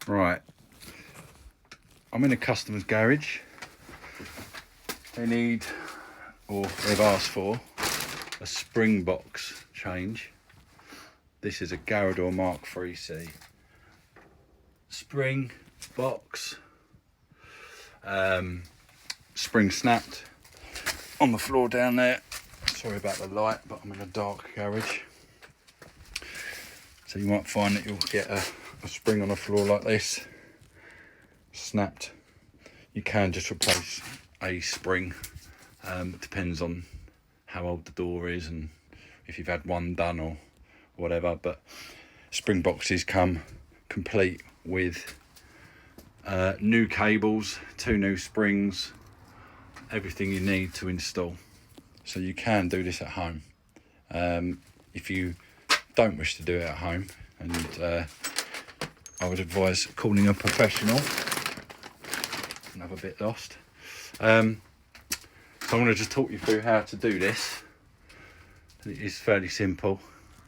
Right, I'm in a customer's garage. They need, or they've asked for, a spring box change. This is a Garador mk3c spring box. Spring snapped on the floor down there. Sorry about the light, but I'm in a dark garage. So you might find that you'll get a spring on the floor like this, snapped. You can just replace a spring. It depends on how old the door is and if you've had one done or whatever, but spring boxes come complete with new cables, 2 new springs, everything you need to install. So you can do this at home. If you don't wish to do it at home, and I would advise calling a professional. Another bit lost. So I'm going to just talk you through how to do this. It is fairly simple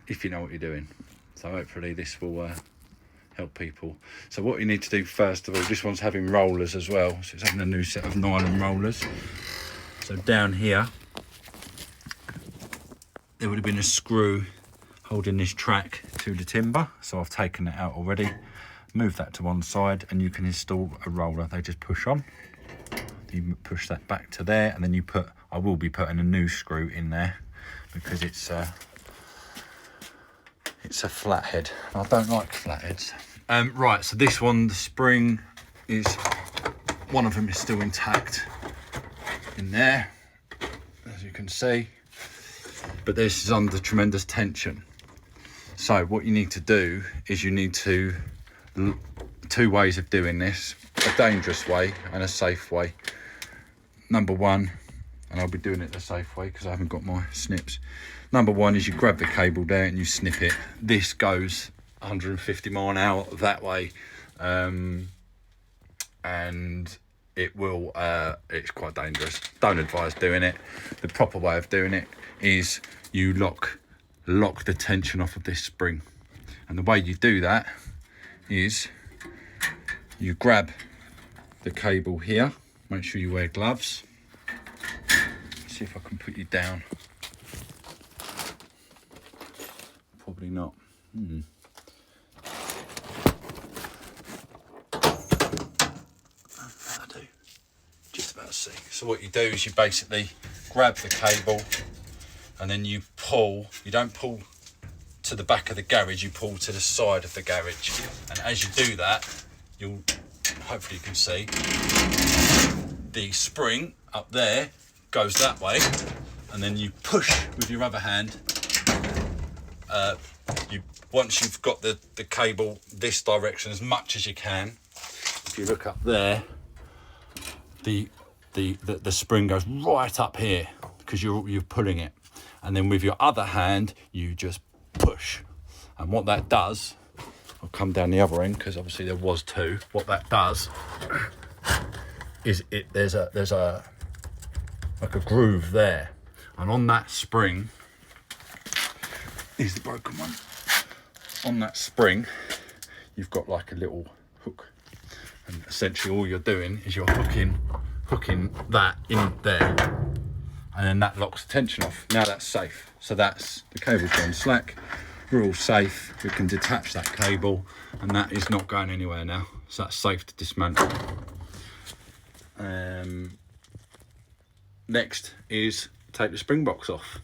if you know what you're doing. So hopefully this will help people. So what you need to do first of all, this one's having rollers as well. So it's having a new set of nylon rollers. So down here, there would have been a screw holding this track to the timber. So I've taken it out already. Move that to one side and you can install a roller. They just push on. You push that back to there and then you put, I will be putting a new screw in there because it's a flathead. I don't like flatheads. Right, so this one, the spring is, one of them is still intact in there, as you can see, but this is under tremendous tension. So what you need to do is you need to, 2 ways of doing this, a dangerous way and a safe way. Number one, and I'll be doing it the safe way because I haven't got my snips. Number one is you grab the cable there and you snip it. This goes 150 mile an hour that way, and it will, it's quite dangerous. Don't advise doing it. The proper way of doing it is you lock the tension off of this spring. And the way you do that is you grab the cable here. Make sure you wear gloves. See if I can put you down. Probably not. I do. Just about to see. So what you do is you basically grab the cable and then you pull. You don't pull to the back of the garage, you pull to the side of the garage. And as you do that, you'll, hopefully you can see, the spring up there goes that way, and then you push with your other hand. Once you've got the cable this direction as much as you can, if you look up there, the spring goes right up here because you're pulling it, and then with your other hand you just push. And what that does, I'll come down the other end because obviously there was 2. What that does is there's a like a groove there, and on that spring is the broken one. On that spring you've got like a little hook, and essentially all you're doing is you're hooking that in there, and then that locks the tension off. Now that's safe. So that's, the cable's gone slack, we're all safe, we can detach that cable and that is not going anywhere now. So that's safe to dismantle. Next is take the spring box off.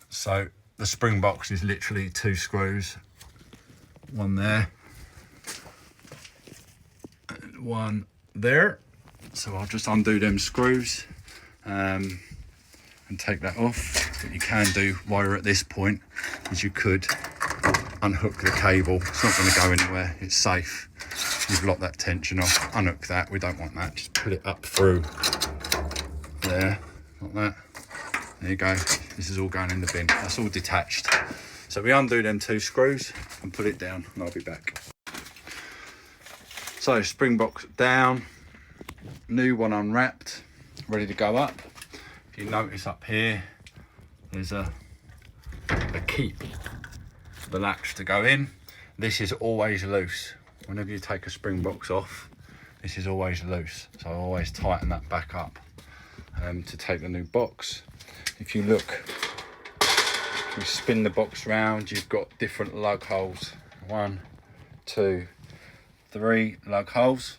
So the spring box is literally 2 screws, one there and one there. So I'll just undo them screws and take that off. What you can do while you're at this point is you could unhook the cable. It's not going to go anywhere, it's safe. You've locked that tension off, unhook that, we don't want that, just put it up through there, like that. There you go, this is all going in the bin, that's all detached. So we undo them 2 screws and put it down, and I'll be back. So spring box down, new one unwrapped, ready to go up. If you notice up here, there's a keep for the latch to go in. this is always loose. Whenever you take a spring box off, this is always loose. So I always tighten that back up to take the new box. If you look, you spin the box round, you've got different lug holes. 1, 2, 3 lug holes.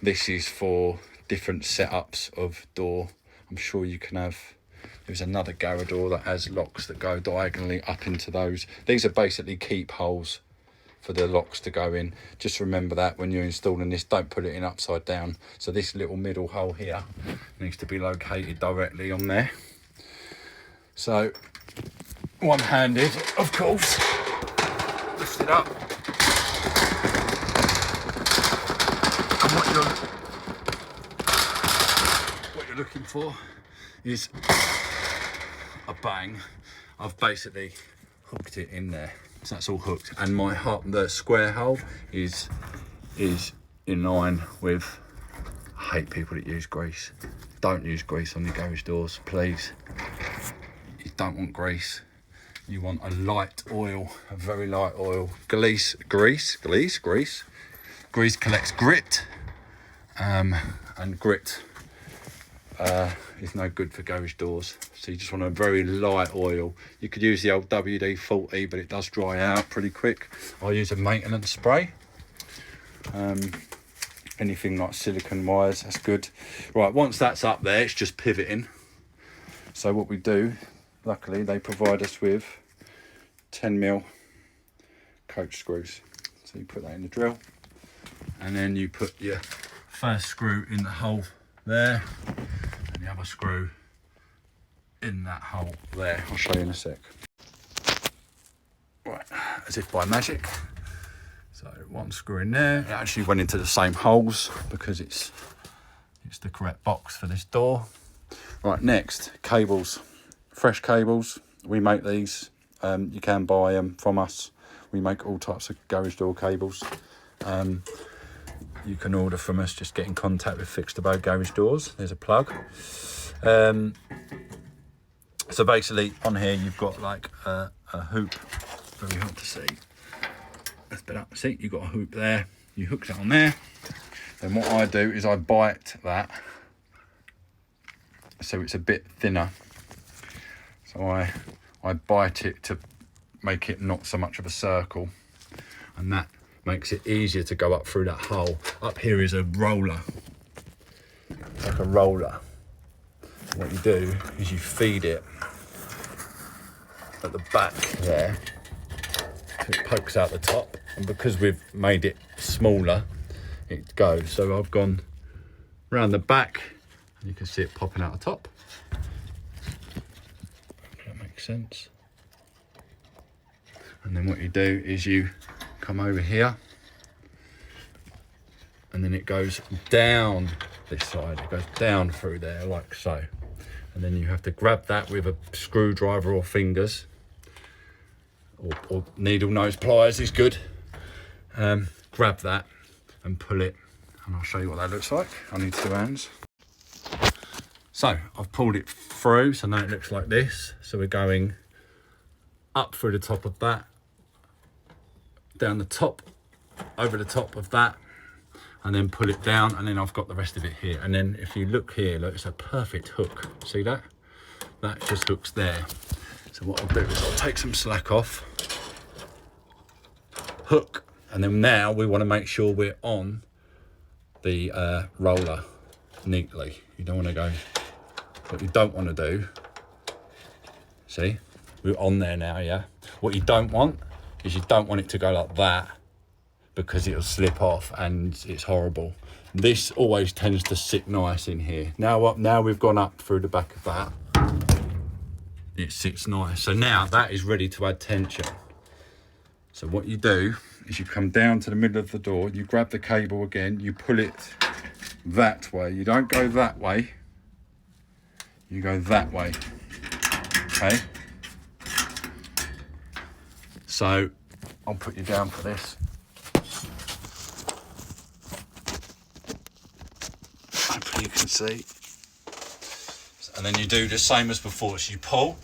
This is for different setups of door. I'm sure you can have, there's another Garador that has locks that go diagonally up into those. These are basically keep holes for the locks to go in. Just remember that when you're installing this, don't put it in upside down. So this little middle hole here needs to be located directly on there. So one-handed, of course, lift it up. And what you're looking for is a bang. I've basically hooked it in there, so that's all hooked, and my the square hole is in line with. I hate people that use grease. Don't use grease on your garage doors, please. You don't want grease. You want a light oil, a very light oil. Grease collects grit, and grit is no good for garage doors. So you just want a very light oil. You could use the old WD-40, but it does dry out pretty quick. I use a maintenance spray. Anything like silicone wires, that's good. Right, once that's up there, it's just pivoting. So what we do, luckily they provide us with 10mm coach screws. So you put that in the drill, and then you put your first screw in the hole there, and the other screw in that hole there. I'll show you in a sec. Right, as if by magic. So one screw in there. It actually went into the same holes because it's the correct box for this door. Right, next, cables. Fresh cables. We make these. You can buy them from us. We make all types of garage door cables. You can order from us, just get in contact with Fixed Abode Garage Doors. There's a plug. So basically on here you've got like a hoop, very hard to see. That's better. See, you've got a hoop there. You hook that on there. Then what I do is I bite that so it's a bit thinner. So I bite it to make it not so much of a circle, and that makes it easier to go up through that hole. Up here is a roller, like a roller. What you do is you feed it at the back there, so it pokes out the top, and because we've made it smaller, it goes. So I've gone round the back, and you can see it popping out the top. That makes sense. And then what you do is you come over here, and then it goes down this side. It goes down through there like so. And then you have to grab that with a screwdriver or fingers, or needle nose pliers is good. Grab that and pull it, and I'll show you what that looks like. I need 2 hands. So I've pulled it through, so now it looks like this. So we're going up through the top of that, down the top, over the top of that, and then pull it down, and then I've got the rest of it here. And then if you look here, look, it's a perfect hook. See that? That just hooks there. So what I'll do is I'll take some slack off, hook, and then now we want to make sure we're on the roller neatly. You don't want to go, what you don't want to do, see, we're on there now, yeah? What you don't want is you don't want it to go like that, because it'll slip off and it's horrible. This always tends to sit nice in here. Now we've gone up through the back of that, it sits nice. So now that is ready to add tension. So what you do is you come down to the middle of the door, you grab the cable again, you pull it that way. You don't go that way, you go that way, okay? So I'll put you down for this. Hopefully you can see. And then you do the same as before. So you pull,